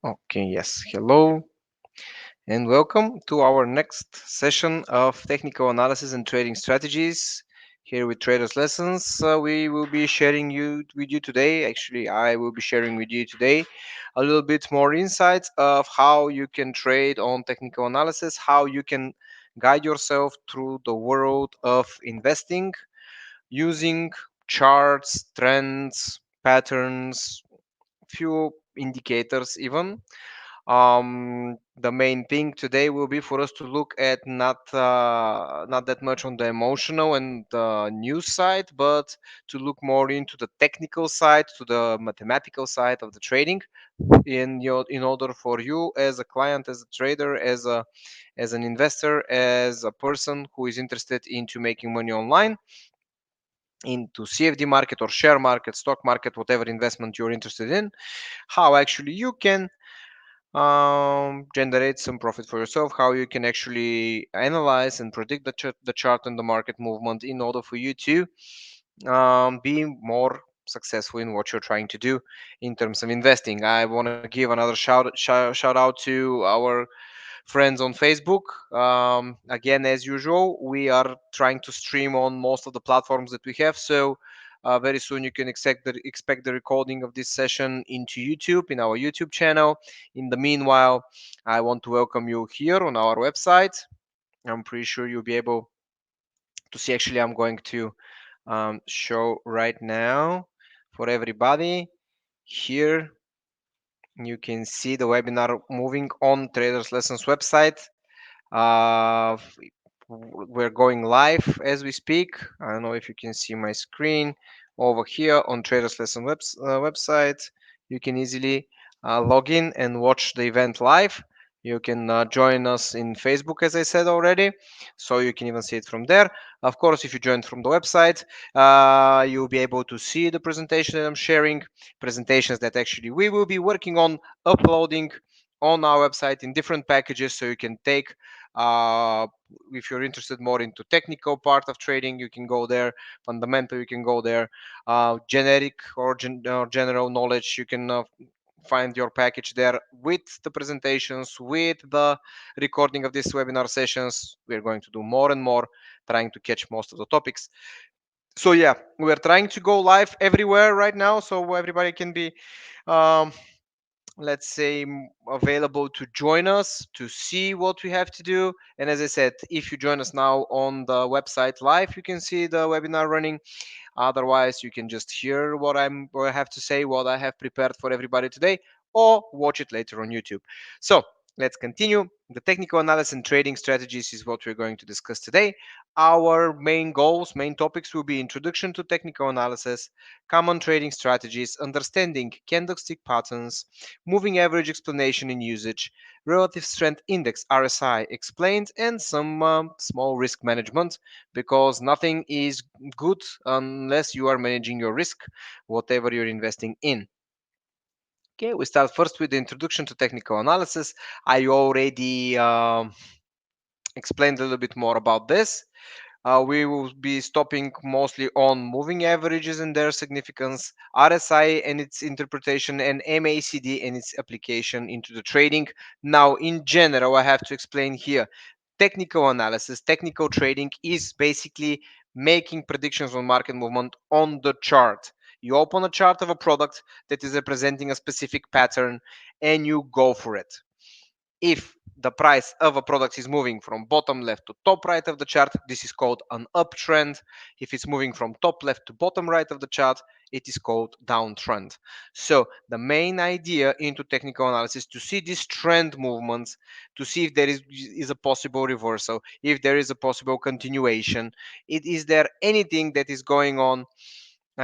Okay, yes. Hello and welcome to our next session of technical analysis and trading strategies here with Traders Lessons. We will be sharing with you today. Actually, I will be sharing with you today a little bit more insights of how you can trade on technical analysis, how you can guide yourself through the world of investing using charts, trends, patterns, few indicators even. The main thing today will be for us to look at not that much on the emotional and the news side, but to look more into the technical side, to the mathematical side of the trading, in order for you as a client, as a trader, as an investor, as a person who is interested into making money online into CFD market or share market, stock market, whatever investment you're interested in, how actually you can generate some profit for yourself, how you can actually analyze and predict the chart and the market movement in order for you to be more successful in what you're trying to do in terms of investing. I want to give another shout out to our friends on Facebook. Again, as usual, we are trying to stream on most of the platforms that we have. So very soon you can expect the recording of this session into YouTube in our YouTube channel. In the meanwhile, I want to welcome you here on our website. I'm pretty sure you'll be able to see. Actually, I'm going to show right now for everybody here. You can see the webinar moving on Traders Lessons website. Uh, we're going live as we speak. I don't know if you can see my screen over here on Traders Lesson website. You can easily log in and watch the event live. You can join us in Facebook, as I said already, so you can even see it from there. Of course, if you join from the website, you'll be able to see the presentation that I'm sharing, presentations that actually we will be working on uploading on our website in different packages, so you can take if you're interested more into technical part of trading, you can go there. Fundamental, you can go there. Generic or general knowledge, you can find your package there with the presentations, with the recording of these webinar sessions. We're going to do more and more, trying to catch most of the topics. So yeah, we're trying to go live everywhere right now, so everybody can be um, let's say available to join us to see what we have to do. And as I said, if you join us now on the website live, you can see the webinar running. Otherwise, you can just hear what I have to say, what I have prepared for everybody today, or watch it later on YouTube. So let's continue. The technical analysis and trading strategies is what we're going to discuss today. Our main goals, main topics will be introduction to technical analysis, common trading strategies, understanding candlestick patterns, moving average explanation in usage, relative strength index RSI explained, and some small risk management, because nothing is good unless you are managing your risk, whatever you're investing in. Okay, we start first with the introduction to technical analysis. I already explained a little bit more about this. We will be stopping mostly on moving averages and their significance, RSI and its interpretation, and MACD and its application into the trading. Now, in general, I have to explain here technical analysis, technical trading is basically making predictions on market movement on the chart. You open a chart of a product that is representing a specific pattern and you go for it. If the price of a product is moving from bottom left to top right of the chart, this is called an uptrend. If it's moving from top left to bottom right of the chart, it is called downtrend. So the main idea into technical analysis to see these trend movements, to see if there is a possible reversal, if there is a possible continuation, is there anything that is going on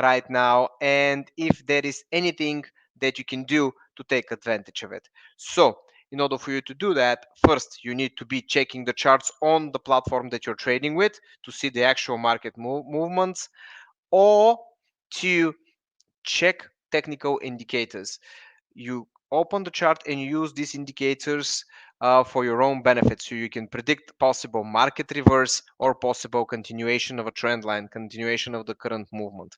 right now, and if there is anything that you can do to take advantage of it. So in order for you to do that, first you need to be checking the charts on the platform that you're trading with to see the actual market movements, or to check technical indicators. You open the chart and you use these indicators for your own benefit, so you can predict possible market reverse or possible continuation of a trend line, continuation of the current movement.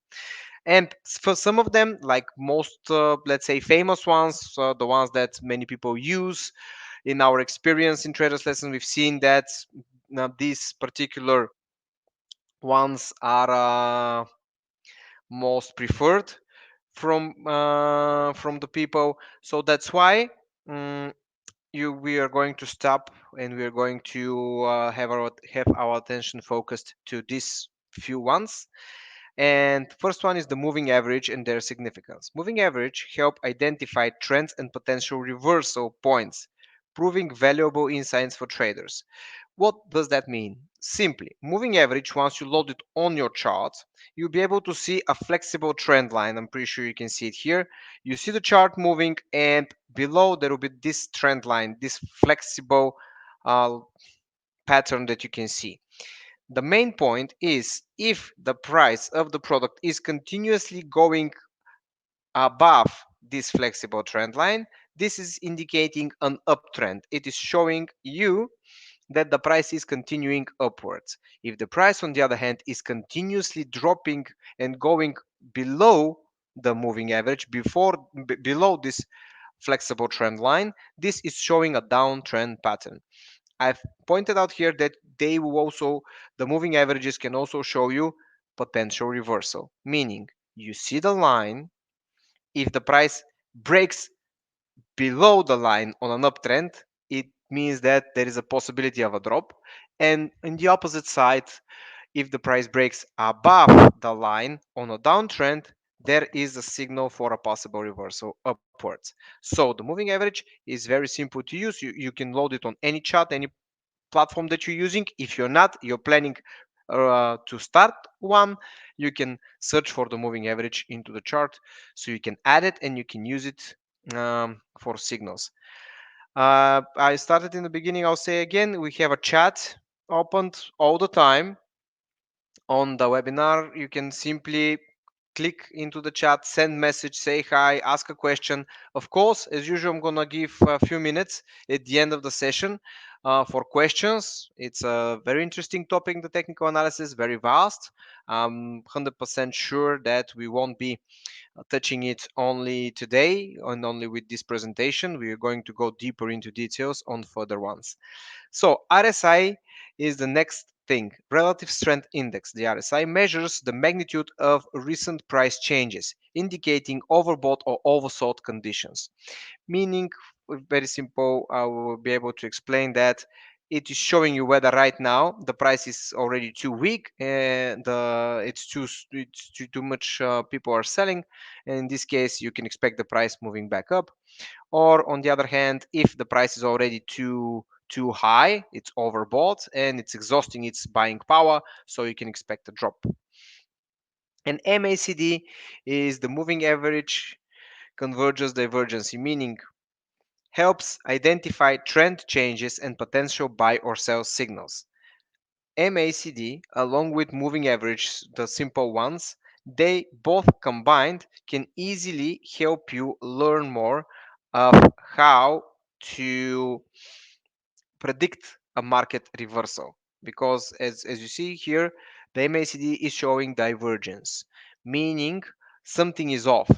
And for some of them, like most, let's say, famous ones, the ones that many people use in our experience in traders lesson, we've seen that these particular ones are most preferred from the people. So that's why um, we are going to stop, and we are going to have our attention focused to these few ones. And first one is the moving average and their significance. Moving average help identify trends and potential reversal points, proving valuable insights for traders. What does that mean? Simply, moving average, once you load it on your chart, you'll be able to see a flexible trend line. I'm pretty sure you can see it here. You see the chart moving, and below there will be this trend line, this flexible uh, pattern that you can see. The main point is, if the price of the product is continuously going above this flexible trend line, this is indicating an uptrend. It is showing you that the price is continuing upwards. If the price, on the other hand, is continuously dropping and going below the moving average, below this flexible trend line, this is showing a downtrend pattern. I've pointed out here that the moving averages can also show you potential reversal, meaning you see the line. If the price breaks below the line on an uptrend, it means that there is a possibility of a drop. And on the opposite side, if the price breaks above the line on a downtrend, there is a signal for a possible reversal upwards. So the moving average is very simple to use. You can load it on any chart, any platform that you're using. If you're not, you're planning to start one, you can search for the moving average into the chart, so you can add it and you can use it for signals. I started in the beginning, I'll say again, we have a chat opened all the time on the webinar. You can simply click into the chat, send message, say hi, ask a question. Of course, as usual, I'm gonna give a few minutes at the end of the session for questions. It's a very interesting topic, the technical analysis, very vast. I'm 100% sure that we won't be touching it only today and only with this presentation. We are going to go deeper into details on further ones. So RSI is the next thing. Relative Strength Index. The RSI measures the magnitude of recent price changes, indicating overbought or oversold conditions. Meaning, very simple, I will be able to explain that it is showing you whether right now the price is already too weak and it's too much people are selling. And in this case, you can expect the price moving back up. Or on the other hand, if the price is already too high, it's overbought and it's exhausting its buying power, so you can expect a drop. And MACD is the moving average convergence divergence, meaning helps identify trend changes and potential buy or sell signals. MACD, along with moving average, the simple ones, they both combined can easily help you learn more of how to predict a market reversal. Because as you see here, the MACD is showing divergence, meaning something is off.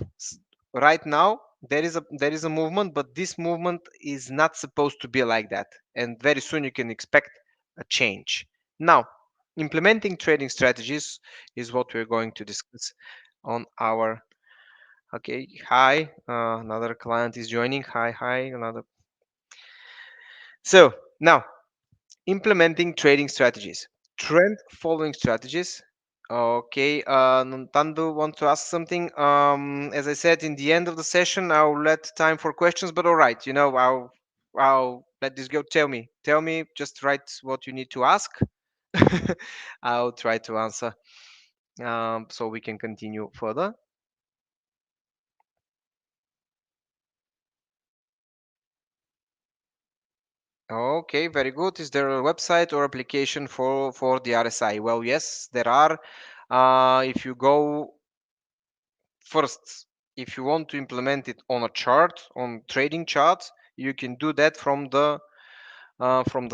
Right now, there is a movement, but this movement is not supposed to be like that. And very soon you can expect a change. Now, implementing trading strategies is what we're going to discuss on our. Okay, hi, another client is joining. Hi, another. So now, implementing trading strategies, trend following strategies. Okay, Nantando wants to ask something. As I said, in the end of the session, I'll let time for questions. But all right, I'll let this go. Tell me, just write what you need to ask. I'll try to answer, so we can continue further. Okay, very good. Is there a website or application for the RSI? Well, yes, there are. If you go first, if you want to implement it on a chart, on trading charts, you can do that from the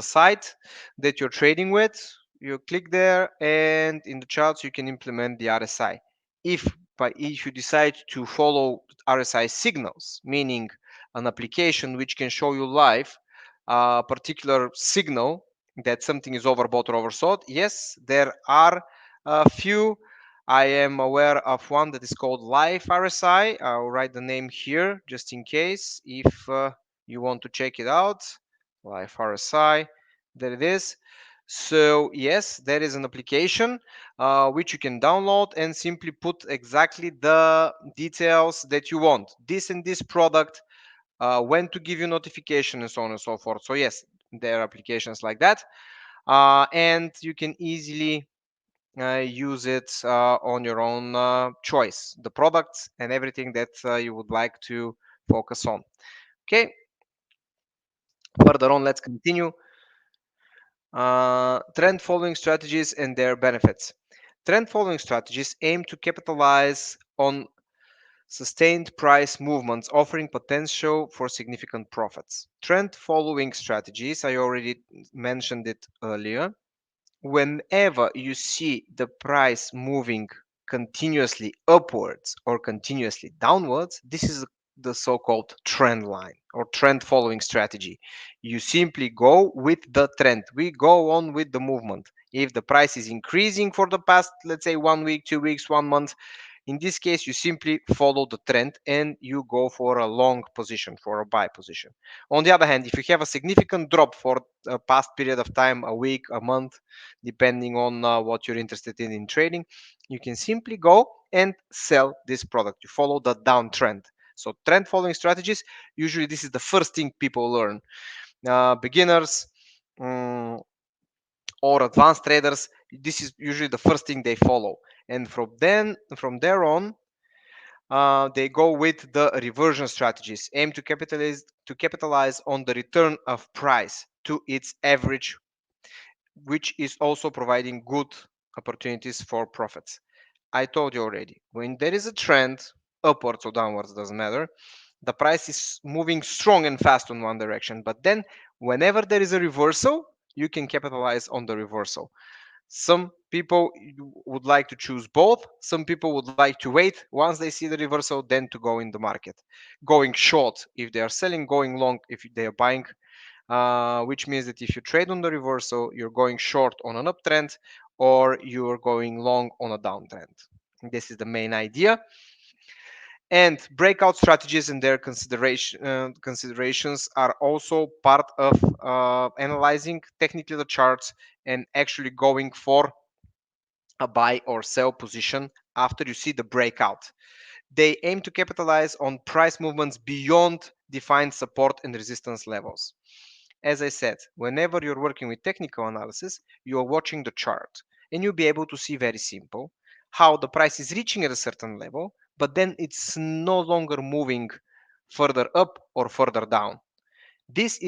site that you're trading with. You click there, and in the charts you can implement the RSI. If but if you decide to follow RSI signals, meaning an application which can show you live a particular signal that something is overbought or oversold, yes, there are a few. I am aware of one that is called Live RSI. I'll write the name here just in case if you want to check it out. Live RSI, there it is. So yes, there is an application which you can download and simply put exactly the details that you want. This and this product, when to give you notification and so on and so forth. So yes, there are applications like that, and you can easily use it on your own choice, the products and everything that you would like to focus on. Okay, further on, let's continue. Trend following strategies and their benefits. Trend following strategies aim to capitalize on sustained price movements, offering potential for significant profits. Trend following strategies, I already mentioned it earlier. Whenever you see the price moving continuously upwards or continuously downwards, this is the so-called trend line or trend following strategy. You simply go with the trend. We go on with the movement. If the price is increasing for the past, let's say, 1 week, 2 weeks, 1 month, in this case, you simply follow the trend and you go for a long position, for a buy position. On the other hand, if you have a significant drop for a past period of time, a week, a month, depending on what you're interested in trading, you can simply go and sell this product. You follow the downtrend. So trend following strategies, usually this is the first thing people learn. Beginners or advanced traders, this is usually the first thing they follow. And from there on, they go with the reversion strategies, aim to capitalize on the return of price to its average, which is also providing good opportunities for profits. I told you already, when there is a trend, upwards or downwards, doesn't matter, the price is moving strong and fast in one direction. But then, whenever there is a reversal, you can capitalize on the reversal. Some people would like to choose both. Some people would like to wait once they see the reversal, then to go in the market. Going short if they are selling, going long if they are buying, which means that if you trade on the reversal, you're going short on an uptrend or you're going long on a downtrend. This is the main idea. And breakout strategies and their considerations are also part of analyzing technically the charts and actually going for a buy or sell position after you see the breakout. They aim to capitalize on price movements beyond defined support and resistance levels. As I said, whenever you're working with technical analysis, you're watching the chart and you'll be able to see very simple how the price is reaching at a certain level, but then it's no longer moving further up or further down. These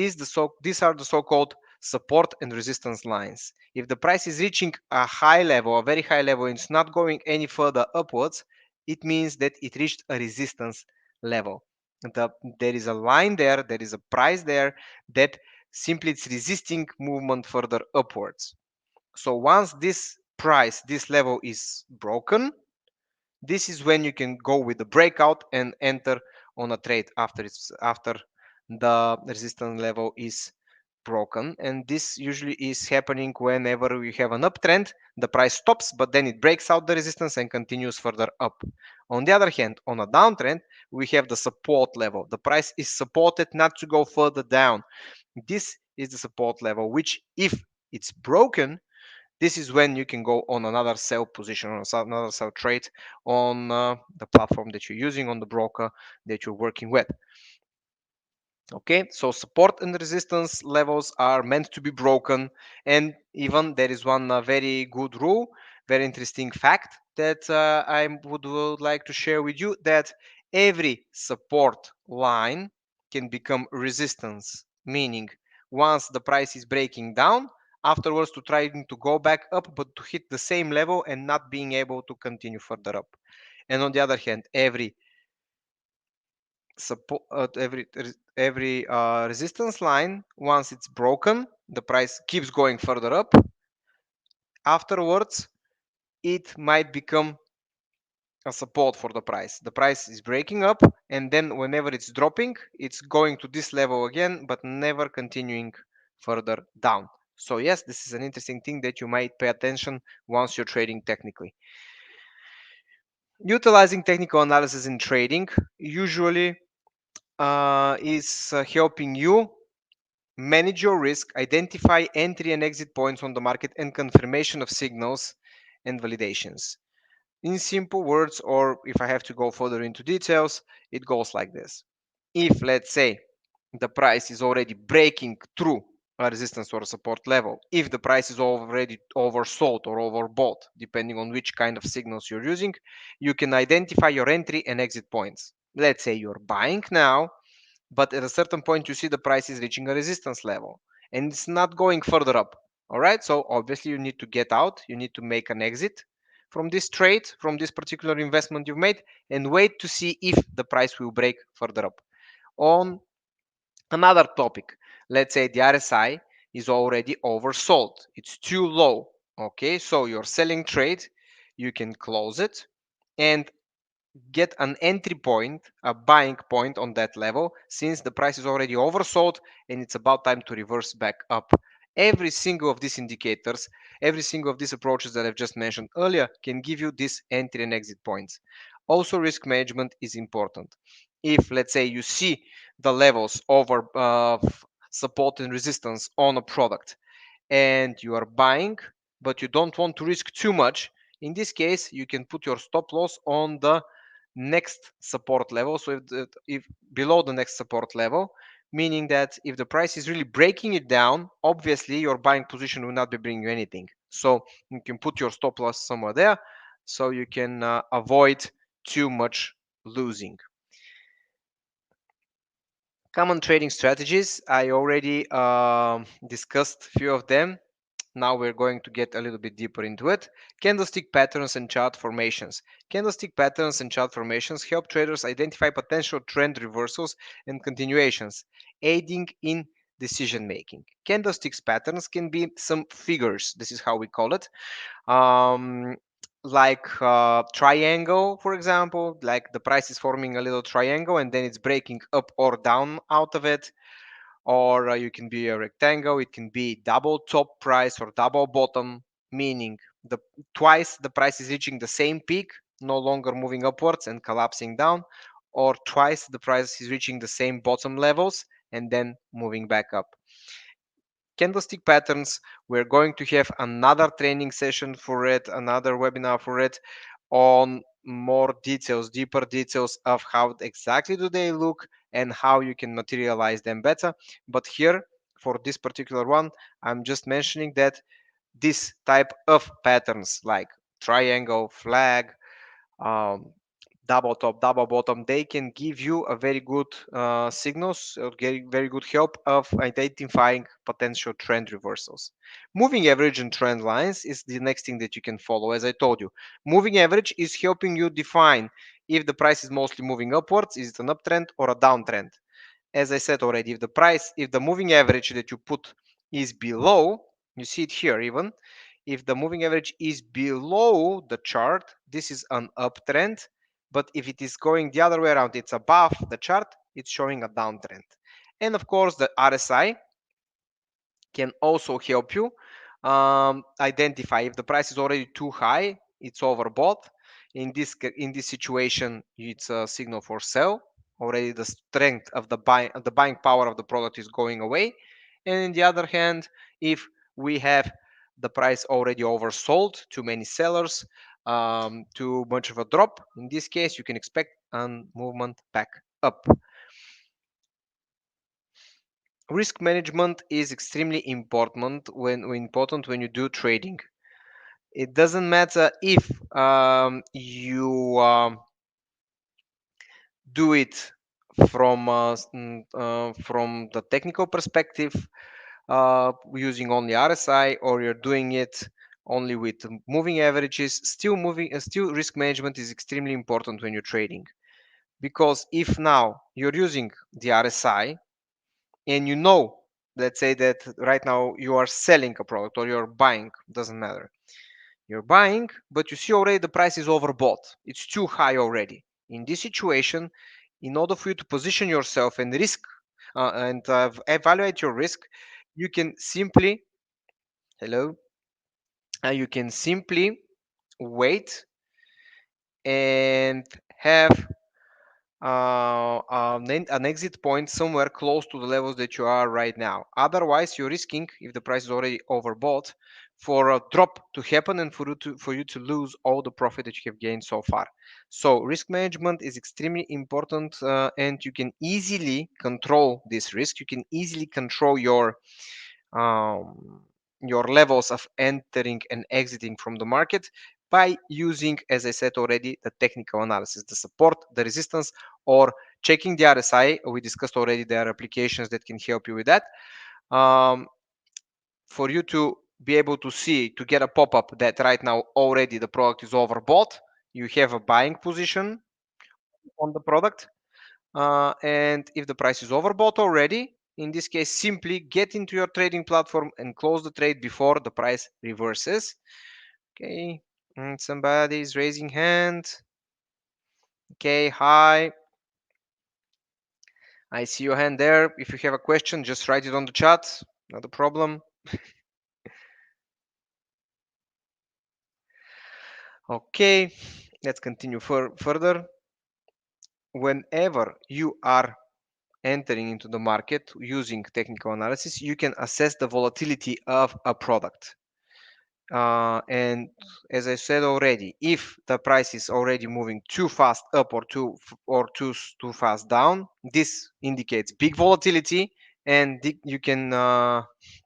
are the so-called support and resistance lines. If the price is reaching a high level, a very high level, and it's not going any further upwards, it means that it reached a resistance level. There is a line there is a price there that simply it's resisting movement further upwards. So once this price, this level is broken, this is when you can go with the breakout and enter on a trade after the resistance level is broken. And this usually is happening whenever we have an uptrend, the price stops, but then it breaks out the resistance and continues further up. On the other hand, on a downtrend, we have the support level. The price is supported not to go further down. This is the support level, which if it's broken, this is when you can go on another sell position, on another sell trade on the platform that you're using, on the broker that you're working with. Okay, so support and resistance levels are meant to be broken. And even there is one very good rule, very interesting fact that I would like to share with you, that every support line can become resistance, meaning once the price is breaking down, afterwards to trying to go back up, but to hit the same level and not being able to continue further up. And on the other hand, support every resistance line, once it's broken, the price keeps going further up. Afterwards, it might become a support for the price. The price is breaking up, and then whenever it's dropping, it's going to this level again, but never continuing further down. So yes, this is an interesting thing that you might pay attention once you're trading technically. Utilizing technical analysis in trading usually is helping you manage your risk, identify entry and exit points on the market, and confirmation of signals and validations. In simple words, or if I have to go further into details, it goes like this. If, let's say, the price is already breaking through a resistance or a support level, if the price is already oversold or overbought, depending on which kind of signals you're using, you can identify your entry and exit points. Let's say you're buying now, but at a certain point you see the price is reaching a resistance level and it's not going further up. All right, so obviously you need to get out, you need to make an exit from this trade, from this particular investment you've made, and wait to see if the price will break further up. On another topic, let's say the RSI is already oversold, it's too low. Okay, so your selling trade, you can close it and get an entry point, a buying point on that level, since the price is already oversold and it's about time to reverse back up. Every single of these indicators, every single of these approaches that I've just mentioned earlier can give you these entry and exit points. Also, risk management is important. If, let's say, you see the levels over support and resistance on a product and you are buying, but you don't want to risk too much, in this case, you can put your stop loss on the next support level. So if below the next support level, meaning that if the price is really breaking it down, obviously your buying position will not be bringing you anything. So you can put your stop loss somewhere there so you can avoid too much losing. Common trading strategies, I already discussed a few of them. Now we're going to get a little bit deeper into it. Candlestick patterns and chart formations. Candlestick patterns and chart formations help traders identify potential trend reversals and continuations, aiding in decision making. Candlesticks patterns can be some figures. This is how we call it. Um, like triangle, for example, like the price is forming a little triangle and then it's breaking up or down out of it. Or you can be a rectangle, it can be double top price or double bottom, meaning the twice the price is reaching the same peak, no longer moving upwards and collapsing down, or twice the price is reaching the same bottom levels and then moving back up. Candlestick patterns, we're going to have another training session for it, another webinar for it, on more details, deeper details of how exactly do they look and how you can materialize them better. But here, for this particular one, I'm just mentioning that this type of patterns like triangle, flag, um, double top, double bottom, they can give you a very good signals or get very good help of identifying potential trend reversals. Moving average and trend lines is the next thing that you can follow. As I told you, moving average is helping you define if the price is mostly moving upwards, is it an uptrend or a downtrend. As I said already, if the moving average that you put is below, you see it here even, if the moving average is below the chart, this is an uptrend. But if it is going the other way around, it's above the chart, it's showing a downtrend. And of course, the RSI can also help you identify if the price is already too high, it's overbought. In this situation, it's a signal for sell. Already the strength of the buying power of the product is going away. And on the other hand, if we have the price already oversold, too many sellers, too much of a drop, in this case, you can expect a movement back up. Risk management is extremely important when you do trading. It doesn't matter if you do it from the technical perspective, using only RSI, or you're doing it only with moving averages. Still risk management is extremely important when you're trading, because if now you're using the RSI and you know, let's say that right now you are selling a product or you're buying, doesn't matter, You're buying, but you see already the price is overbought. It's too high already. In this situation, in order for you to position yourself and risk and evaluate your risk, you can simply hello, you can simply wait and have an exit point somewhere close to the levels that you are right now. Otherwise, you're risking, if the price is already overbought, for a drop to happen and for you to lose all the profit that you have gained so far. So risk management is extremely important, and you can easily control this risk. You can easily control um, your levels of entering and exiting from the market by using, as I said already, the technical analysis, the support, the resistance, or checking the RSI. We discussed already there are applications that can help you with that. Um, for you to be able to see, to get a pop-up that right now already the product is overbought, you have a buying position on the product. And if the price is overbought already, in this case, simply get into your trading platform and close the trade before the price reverses. Okay, and somebody is raising hand. Okay, hi. I see your hand there. If you have a question, just write it on the chat. Not a problem. Okay, let's continue further. Whenever you are entering into the market using technical analysis, you can assess the volatility of a product. And as I said already, if the price is already moving too fast up or too fast down, this indicates big volatility, and you can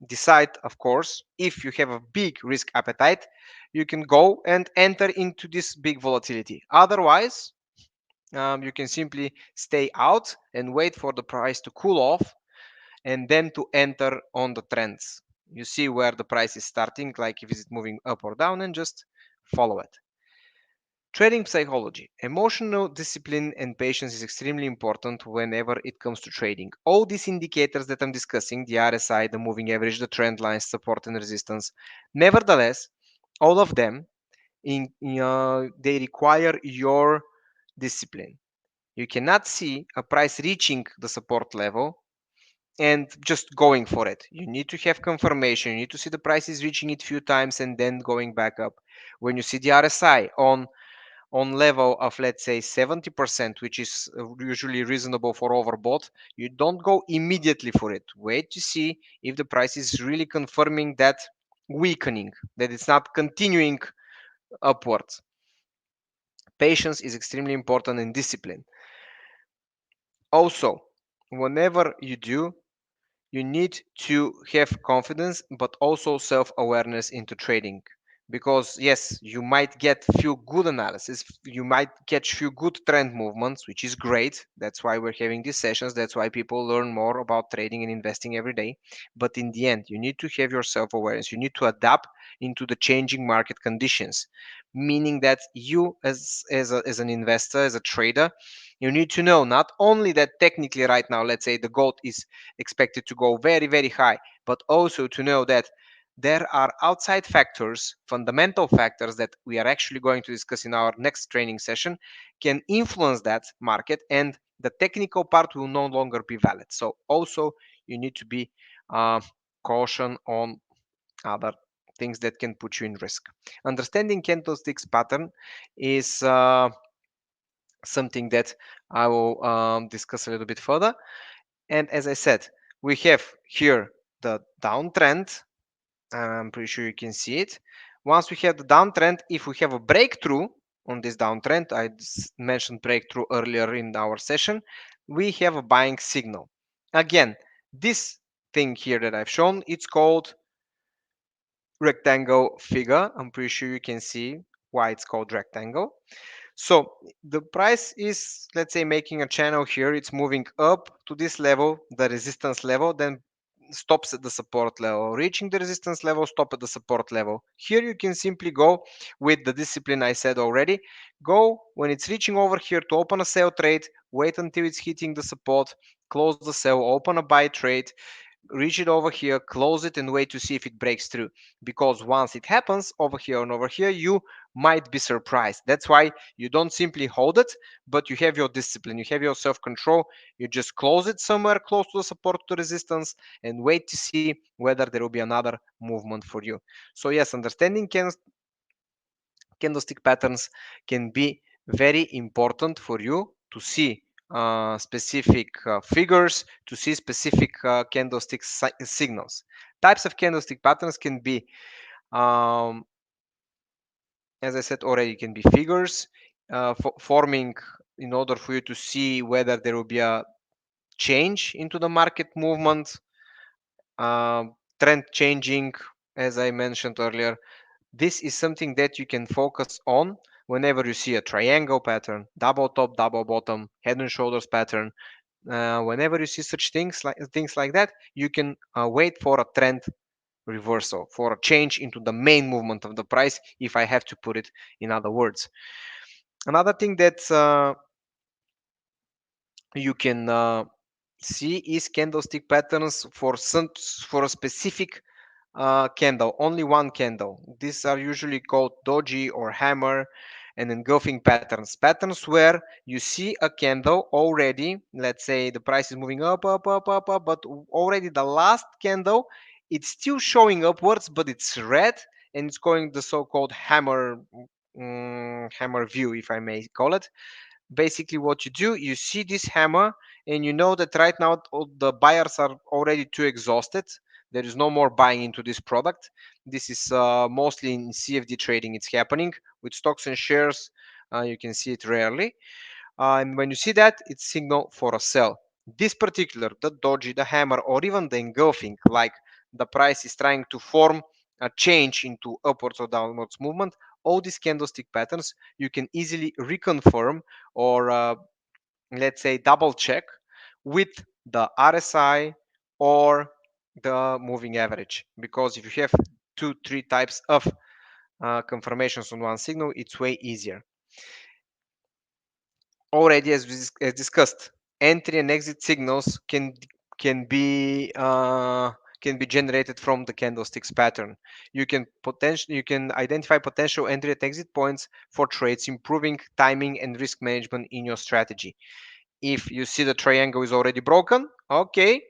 decide, of course, if you have a big risk appetite, you can go and enter into this big volatility. Otherwise, you can simply stay out and wait for the price to cool off and then to enter on the trends. You see where the price is starting, like if it's moving up or down, and just follow it. Trading psychology. Emotional discipline and patience is extremely important whenever it comes to trading. All these indicators that I'm discussing, the RSI, the moving average, the trend lines, support and resistance, nevertheless, all of them, they require your discipline. You cannot see a price reaching the support level and just going for it. You need to have confirmation. You need to see the prices reaching it few times and then going back up. When you see the RSI on level of, let's say, 70%, which is usually reasonable for overbought, you don't go immediately for it. Wait to see if the price is really confirming that weakening, that it's not continuing upwards. Patience is extremely important, and discipline. Also, whenever you do, you need to have confidence but also self-awareness into trading, because yes, you might get few good analysis, you might catch few good trend movements, which is great. That's why we're having these sessions, that's why people learn more about trading and investing every day. But in the end, you need to have your self-awareness. You need to adapt into the changing market conditions, meaning that you as an investor, as a trader, you need to know not only that technically right now, let's say the gold is expected to go very, very high, but also to know that there are outside factors, fundamental factors that we are actually going to discuss in our next training session, can influence that market, and the technical part will no longer be valid. So also you need to be caution on other things that can put you in risk. Understanding candlesticks pattern is something that I will discuss a little bit further. And as I said, we have here the downtrend. I'm pretty sure you can see it. Once we have the downtrend, if we have a breakthrough on this downtrend, I mentioned breakthrough earlier in our session, we have a buying signal. Again, this thing here that I've shown, it's called rectangle figure. I'm pretty sure you can see why it's called rectangle. So the price is, let's say, making a channel here. It's moving up to this level, the resistance level, then stops at the support level. Reaching the resistance level, stop at the support level. Here you can simply go with the discipline I said already. Go when it's reaching over here to open a sell trade, wait until it's hitting the support, close the sell, open a buy trade, reach it over here, close it, and wait to see if it breaks through. Because once it happens over here and over here, you might be surprised. That's why you don't simply hold it, but you have your discipline, you have your self-control. You just close it somewhere close to the support to resistance and wait to see whether there will be another movement for you. So yes, understanding candlestick patterns can be very important for you to see specific figures, to see specific candlestick signals. Types of candlestick patterns can be, um, as I said already, can be figures forming in order for you to see whether there will be a change into the market movement, trend changing, as I mentioned earlier. This is something that you can focus on whenever you see a triangle pattern, double top, double bottom, head and shoulders pattern. Whenever you see such things like that, you can wait for a trend reversal, for a change into the main movement of the price, if I have to put it in other words. Another thing that you can see is candlestick patterns for a specific candle, only one candle. These are usually called doji or hammer and engulfing patterns. Patterns where you see a candle already, let's say the price is moving up, up, up, up, up, but already the last candle, it's still showing upwards, but it's red, and it's going the so-called hammer view, if I may call it. Basically what you do, you see this hammer and you know that right now all the buyers are already too exhausted. There is no more buying into this product. This is mostly in CFD trading it's happening. With stocks and shares you can see it rarely, and when you see that, it's signal for a sell. This particular, the doji, the hammer, or even the engulfing, like the price is trying to form a change into upwards or downwards movement, all these candlestick patterns you can easily reconfirm or let's say double check with the RSI or the moving average. Because if you have two, three types of confirmations on one signal, it's way easier. Already, as discussed, entry and exit signals can be uh, can be generated from the candlesticks pattern. You can identify potential entry and exit points for trades, improving timing and risk management in your strategy. If you see the triangle is already broken, okay,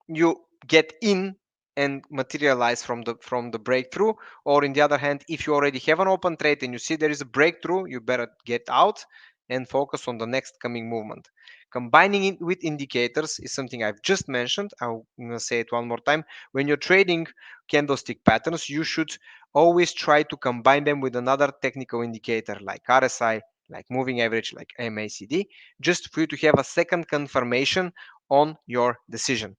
you get in and materialize from the breakthrough. Or in the other hand, if you already have an open trade and you see there is a breakthrough, you better get out and focus on the next coming movement. Combining it with indicators is something I've just mentioned. I'm gonna say it one more time. When you're trading candlestick patterns, you should always try to combine them with another technical indicator like RSI, like moving average, like MACD, just for you to have a second confirmation on your decision.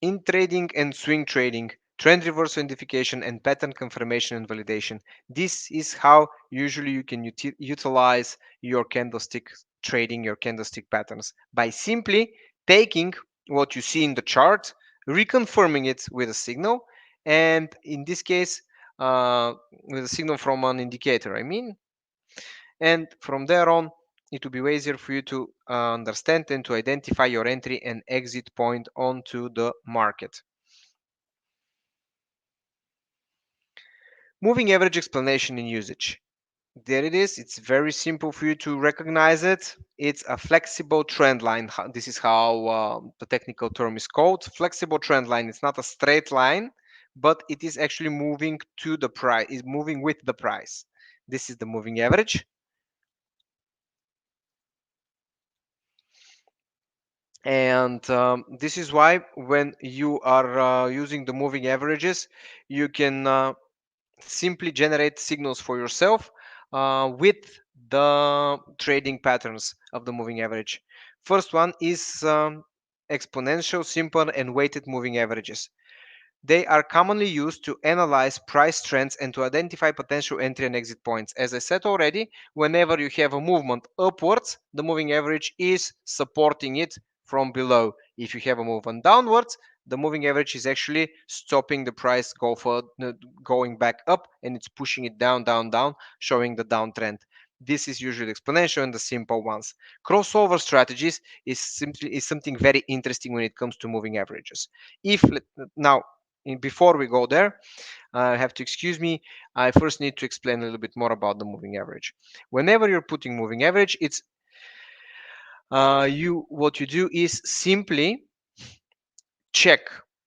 In trading and swing trading, trend reversal identification and pattern confirmation and validation. This is how usually you can utilize your candlestick trading, your candlestick patterns, by simply taking what you see in the chart, reconfirming it with a signal, and in this case, with a signal from an indicator, I mean. And from there on, it will be way easier for you to understand and to identify your entry and exit point onto the market. Moving average explanation in usage. There it is. It's very simple for you to recognize it. It's a flexible trend line. This is how the technical term is called. Flexible trend line. It's not a straight line, but it is actually moving to the price. Is moving with the price. This is the moving average. And this is why when you are using the moving averages, you can simply generate signals for yourself with the trading patterns of the moving average. First one is exponential, simple, and weighted moving averages. They are commonly used to analyze price trends and to identify potential entry and exit points. As I said already, whenever you have a movement upwards, the moving average is supporting it from below. If you have a movement downwards, the moving average is actually stopping the price going back up, and it's pushing it down, down, down, showing the downtrend. This is usually exponential and the simple ones. Crossover strategies is something very interesting when it comes to moving averages. If now before we go there, have to excuse me. I first need to explain a little bit more about the moving average. Whenever you're putting moving average, it's you what you do is simply check,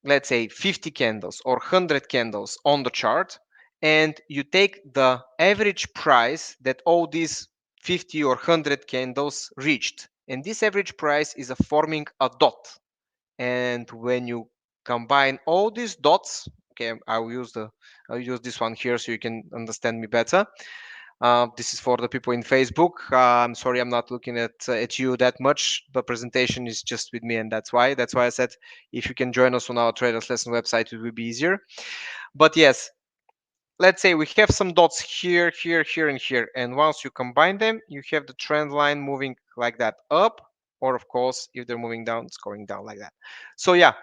let's say 50 candles or 100 candles on the chart, and you take the average price that all these 50 or 100 candles reached, and this average price is forming a dot. And when you combine all these dots, okay, I'll use this one here so you can understand me better. This is for the people in Facebook. I'm sorry, I'm not looking at you that much. The presentation is just with me, and that's why I said if you can join us on our traders lesson website, it will be easier. But yes, let's say we have some dots here, here, here, and here, and once you combine them, you have the trend line moving like that up, or of course, if they're moving down, it's going down like that. So yeah,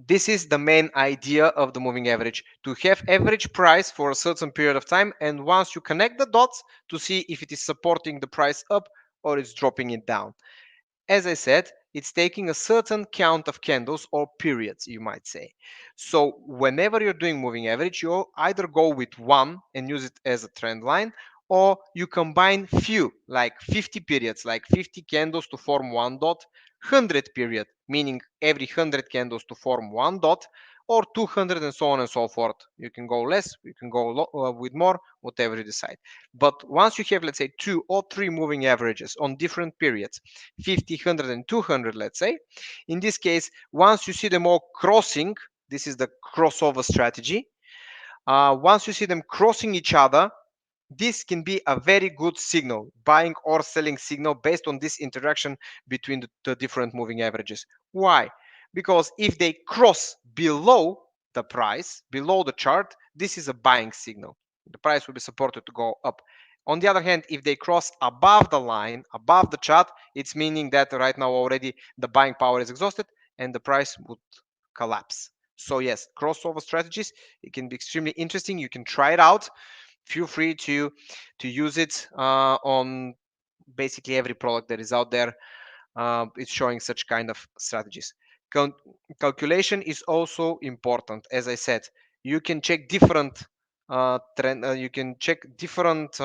this is the main idea of the moving average, to have average price for a certain period of time, and once you connect the dots to see if it is supporting the price up or it's dropping it down. As I said, it's taking a certain count of candles or periods, you might say. So whenever you're doing moving average, you either go with one and use it as a trend line, or you combine few, like 50 periods, like 50 candles to form one dot, 100 period, meaning every 100 candles to form one dot, or 200, and so on and so forth. You can go less, you can go with more, whatever you decide. But once you have, let's say, two or three moving averages on different periods, 50, 100, and 200, let's say, in this case, once you see them all crossing, this is the crossover strategy. Once you see them crossing each other, this can be a very good signal, buying or selling signal, based on this interaction between the different moving averages. Why? Because if they cross below the price, below the chart, this is a buying signal. The price will be supported to go up. On the other hand, if they cross above the line, above the chart, it's meaning that right now already the buying power is exhausted and the price would collapse. So yes, crossover strategies, it can be extremely interesting. You can try it out. Feel free to use it on basically every product that is out there. It's showing such kind of strategies. Cal- Calculation is also important. As I said, you can check different you can check different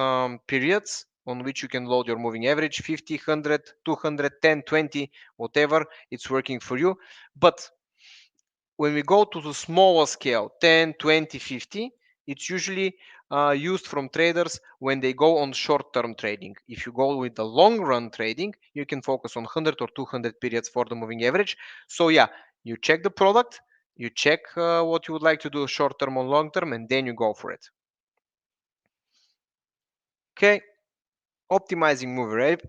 periods on which you can load your moving average: 50, 100, 200, 10, 20, whatever it's working for you. But when we go to the smaller scale, 10, 20, 50, it's usually used from traders when they go on short-term trading. If you go with the long-run trading, you can focus on 100 or 200 periods for the moving average. So yeah, you check the product, you check what you would like to do short-term or long-term, and then you go for it. Okay. Optimizing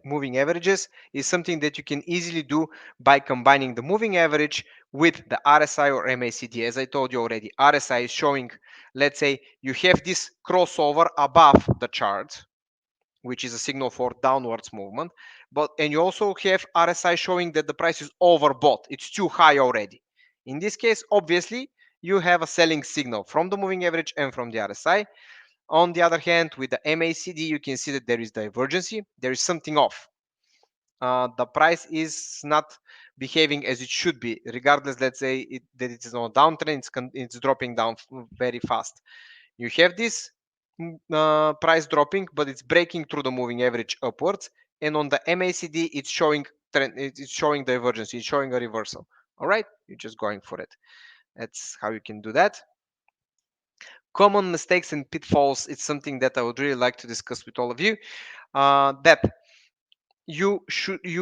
moving averages is something that you can easily do by combining the moving average with the RSI or MACD. As I told you already, RSI is showing, let's say you have this crossover above the chart, which is a signal for downwards movement, and you also have RSI showing that the price is overbought, it's too high already. In this case, obviously, you have a selling signal from the moving average and from the RSI. On the other hand, with the MACD, you can see that there is divergence. There is something off. The price is not behaving as it should be, regardless, let's say, that it is on a downtrend, it's dropping down very fast. You have this price dropping, but it's breaking through the moving average upwards. And on the MACD, it's showing trend, it's showing divergence, it's showing a reversal. All right, you're just going for it. That's how you can do that. Common mistakes and pitfalls, it's something that I would really like to discuss with all of you. That you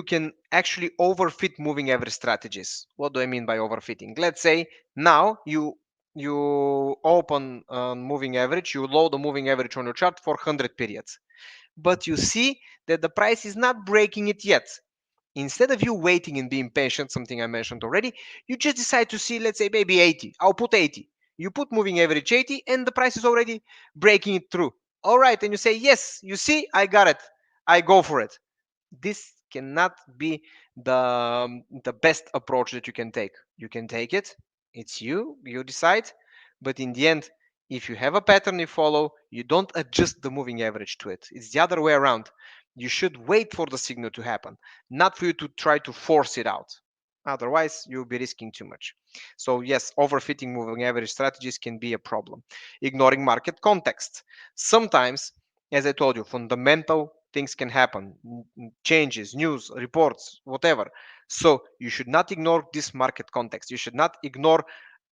can actually overfit moving average strategies. What do I mean by overfitting? Let's say now you open moving average, you load the moving average on your chart for 100 periods, but you see that the price is not breaking it yet. Instead of you waiting and being patient, something I mentioned already, you just decide to see, let's say, maybe 80. I'll put 80. You put moving average 80 and the price is already breaking it through. All right. And you say, yes, you see, I got it. I go for it. This cannot be the best approach that you can take. You can take it. It's you decide. But in the end, If you have a pattern you follow, you don't adjust the moving average to it. It's the other way around. You should wait for the signal to happen, not for you to try to force it out. Otherwise, you'll be risking too much. So, yes, overfitting moving average strategies can be a problem. Ignoring market context. Sometimes, as I told you, fundamental things can happen, changes, news, reports, whatever. So, you should not ignore this market context. You should not ignore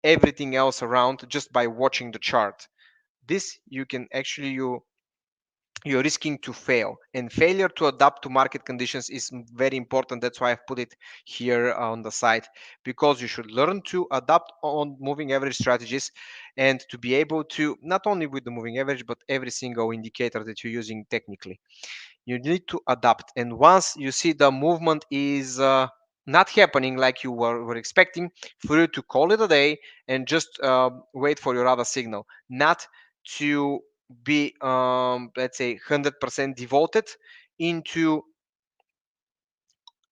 everything else around just by watching the chart. This you can actually you're risking to fail, and failure to adapt to market conditions is very important. That's why I've put it here on the side, because you should learn to adapt on moving average strategies and to be able to not only with the moving average but every single indicator that you're using technically. You need to adapt, and once you see the movement is not happening like you were expecting, for you to call it a day and just wait for your other signal, not to be let's say 100% devoted into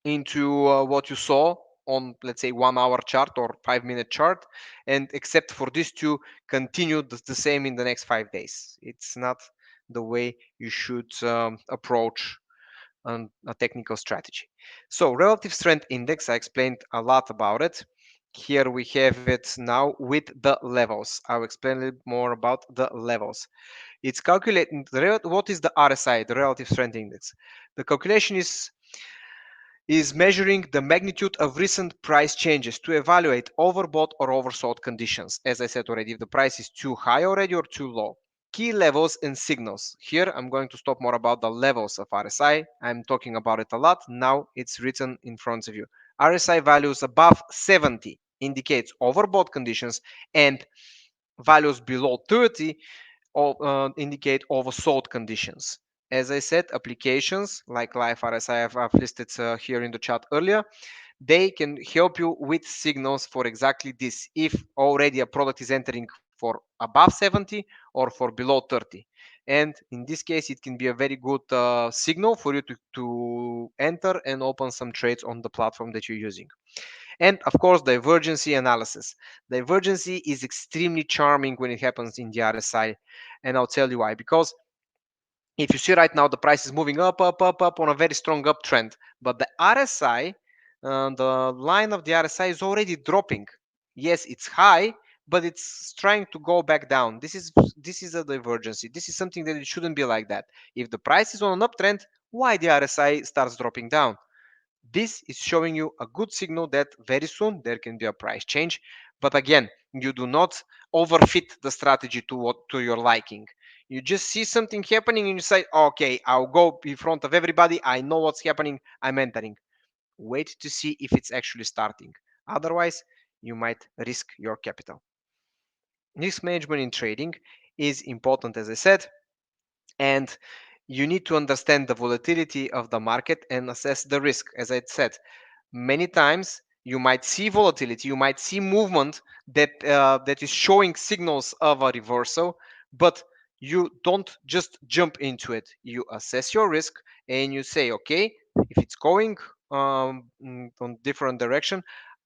what you saw on, let's say, 1 hour chart or 5 minute chart, and except for this to continue the same in the next 5 days. It's not the way you should approach a technical strategy. So relative strength index, I explained a lot about it. Here we have it now with the levels. I'll explain a little more about the levels. It's calculating what is the RSI, the relative strength index. The calculation is measuring the magnitude of recent price changes to evaluate overbought or oversold conditions. As I said already, if the price is too high already or too low. Key levels and signals. Here I'm going to stop more about the levels of RSI. I'm talking about it a lot. Now it's written in front of you. RSI values above 70 indicates overbought conditions, and values below 30 indicate oversold conditions. As I said, applications like Live RSI I've listed here in the chat earlier, they can help you with signals for exactly this, if already a product is entering for above 70 or for below 30. And in this case, it can be a very good signal for you to enter and open some trades on the platform that you're using. And of course, divergency analysis. Divergency is extremely charming when it happens in the RSI. And I'll tell you why. Because if you see right now, the price is moving up, up, up, up on a very strong uptrend. But the RSI, the line of the RSI is already dropping. Yes, it's high, but it's trying to go back down. This is a divergency. This is something that it shouldn't be like that. If the price is on an uptrend, why the RSI starts dropping down? This is showing you a good signal that very soon there can be a price change. But again, you do not overfit the strategy to your liking. You just see something happening and you say, okay, I'll go in front of everybody. I know what's happening. I'm entering. Wait to see if it's actually starting. Otherwise, you might risk your capital. Risk management in trading is important, as I said, and you need to understand the volatility of the market and assess the risk. As I said, many times you might see volatility, you might see movement that is showing signals of a reversal, but you don't just jump into it. You assess your risk and you say, okay, if it's going on different direction,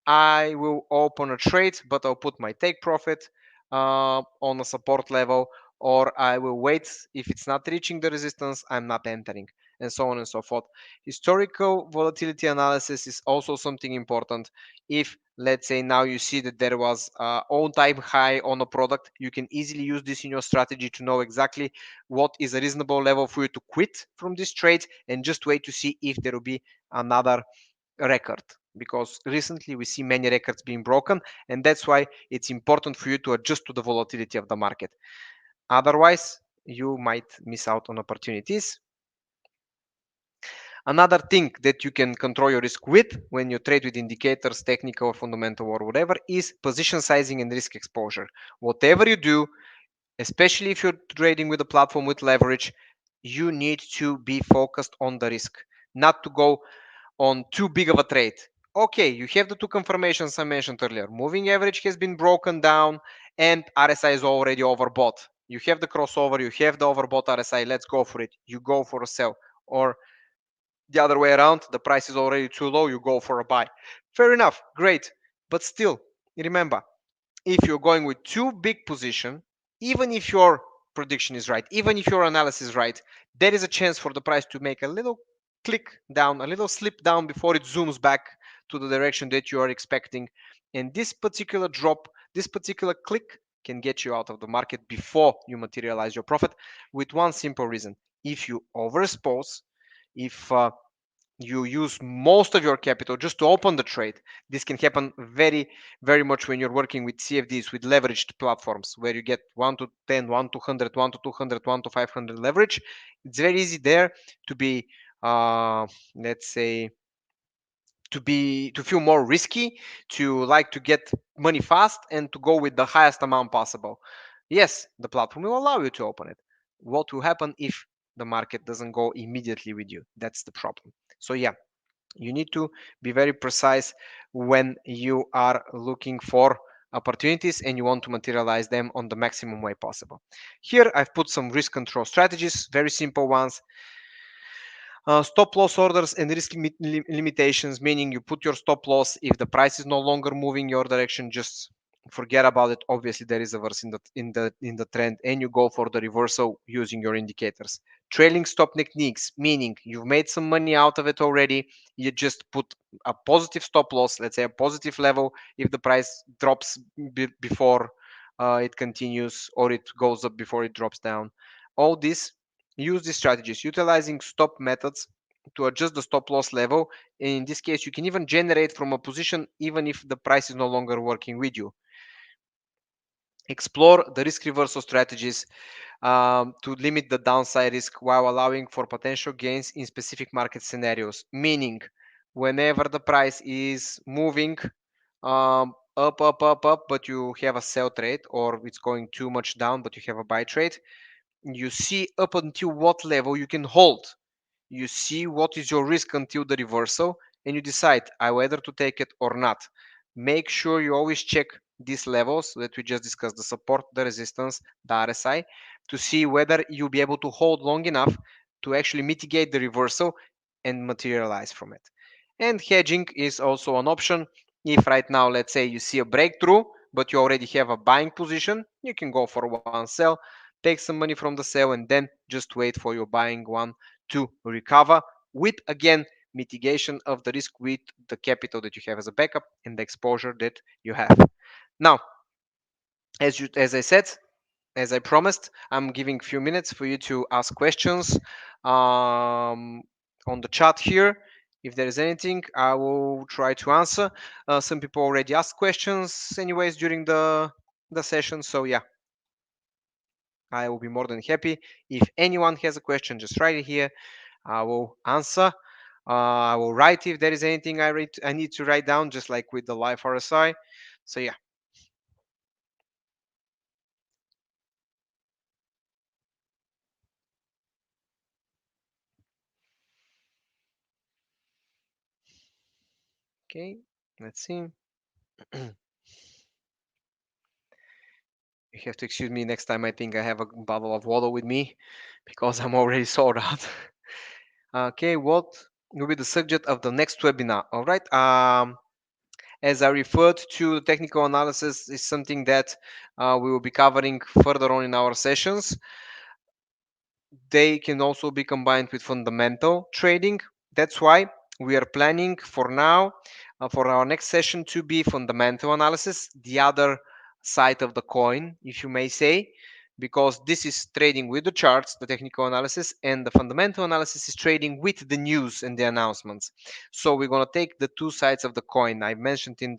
I will open a trade, but I'll put my take profit on a support level, or I will wait. If it's not reaching the resistance, I'm not entering, and so on and so forth. Historical volatility analysis is also something important. If, let's say, now you see that there was all-time high on a product, you can easily use this in your strategy to know exactly what is a reasonable level for you to quit from this trade and just wait to see if there will be another record, because recently we see many records being broken, and that's why it's important for you to adjust to the volatility of the market. Otherwise, you might miss out on opportunities. Another thing that you can control your risk with when you trade with indicators, technical or fundamental or whatever, is position sizing and risk exposure. Whatever you do, especially if you're trading with a platform with leverage, you need to be focused on the risk, not to go on too big of a trade. Okay, you have the two confirmations I mentioned earlier. Moving average has been broken down and RSI is already overbought. You have the crossover, you have the overbought RSI, let's go for it. You go for a sell. Or the other way around, the price is already too low, you go for a buy. Fair enough, great. But still, remember, if you're going with too big position, even if your prediction is right, even if your analysis is right, there is a chance for the price to make a little click down, a little slip down before it zooms back to the direction that you are expecting. And this particular drop, this particular click can get you out of the market before you materialize your profit, with one simple reason. If you overexpose, if you use most of your capital just to open the trade, this can happen very much when you're working with CFDs, with leveraged platforms, where you get 1 to 10, 1 to 100, 1 to 200, 1 to 500 leverage. It's very easy there to be let's say to feel more risky, to like to get money fast and to go with the highest amount possible. Yes, the platform will allow you to open it. What will happen if the market doesn't go immediately with you? That's the problem. So yeah, you need to be very precise when you are looking for opportunities and you want to materialize them on the maximum way possible. Here I've put some risk control strategies, very simple ones. Stop loss orders and risk limitations, meaning you put your stop loss if the price is no longer moving your direction. Just forget about it. Obviously there is a verse in the trend, and you go for the reversal using your indicators. Trailing stop techniques, meaning you've made some money out of it already, you just put a positive stop loss, let's say a positive level, if the price drops before it continues, or it goes up before it drops down. All this, use these strategies utilizing stop methods to adjust the stop loss level. In this case, you can even generate from a position even if the price is no longer working with you. Explore the risk reversal strategies to limit the downside risk while allowing for potential gains in specific market scenarios. Meaning, whenever the price is moving up, but you have a sell trade, or it's going too much down, but you have a buy trade, you see up until what level you can hold. You see what is your risk until the reversal, and you decide I whether to take it or not. Make sure you always check these levels that we just discussed, the support, the resistance, the RSI, to see whether you'll be able to hold long enough to actually mitigate the reversal and materialize from it. And hedging is also an option. If right now, let's say you see a breakthrough, but you already have a buying position, you can go for one sell, take some money from the sale, and then just wait for your buying one to recover, with again mitigation of the risk with the capital that you have as a backup and the exposure that you have. Now, as I said, as I promised, I'm giving a few minutes for you to ask questions on the chat here. If there is anything, I will try to answer. Some people already asked questions anyways during the session, so yeah, I will be more than happy. If anyone has a question, just write it here. I will answer. I will write if there is anything I need to write down, just like with the live RSI. So yeah. Okay, let's see. You have to excuse me next time. I think I have a bottle of water with me because I'm already sold out. Okay, what will be the subject of the next webinar? All right. As I referred to, the technical analysis is something that we will be covering further on in our sessions. They can also be combined with fundamental trading. That's why we are planning for now, for our next session, to be fundamental analysis, the other side of the coin, if you may say, because this is trading with the charts, the technical analysis, and the fundamental analysis is trading with the news and the announcements. So we're going to take the two sides of the coin. I mentioned in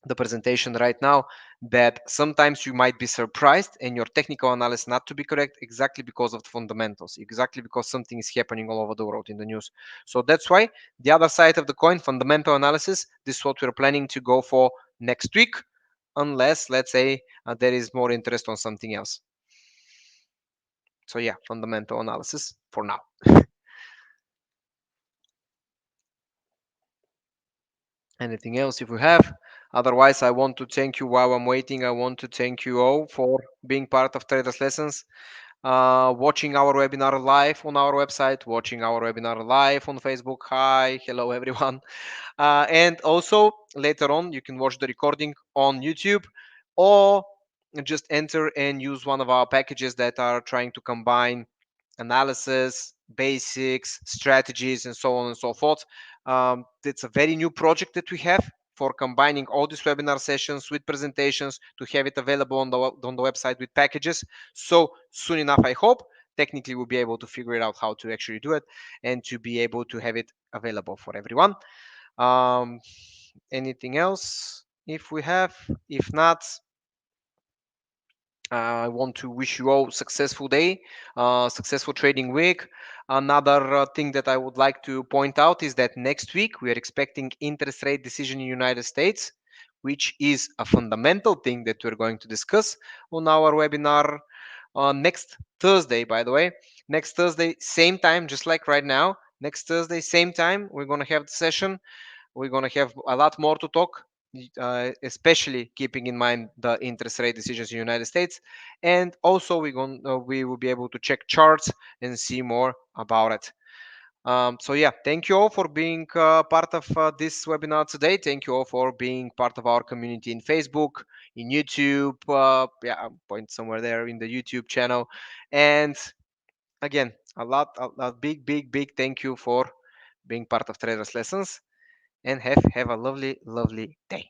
the presentation right now that sometimes you might be surprised and your technical analysis not to be correct, exactly because of the fundamentals, exactly because something is happening all over the world in the news. So that's why the other side of the coin, fundamental analysis, this is what we're planning to go for next week, unless, let's say, there is more interest on something else. So yeah, fundamental analysis for now. Anything else if we have? Otherwise, I want to thank you while I'm waiting. I want to thank you all for being part of Traders Lessons, watching our webinar live on our website, watching our webinar live on Facebook. Hi, hello everyone. And also later on, you can watch the recording on YouTube or just enter and use one of our packages that are trying to combine analysis, basics, strategies, and so on and so forth. It's a very new project that we have for combining all these webinar sessions with presentations to have it available on the website with packages. So soon enough, I hope, technically we'll be able to figure it out how to actually do it and to be able to have it available for everyone. Um, Anything else? If we have, if not, I want to wish you all successful day, successful trading week. Another thing that I would like to point out is that next week we are expecting interest rate decision in United States, which is a fundamental thing that we're going to discuss on our webinar next Thursday. By the way, next Thursday, same time, just like right now. Next Thursday, same time, we're going to have the session. We're going to have a lot more to talk, especially keeping in mind the interest rate decisions in the United States. And also, we will be able to check charts and see more about it. So yeah, thank you all for being part of this webinar today. Thank you all for being part of our community in Facebook, in YouTube. Yeah, I'll point somewhere there in the YouTube channel. And again, a big, big, big thank you for being part of Traders Lessons, and have a lovely, lovely day.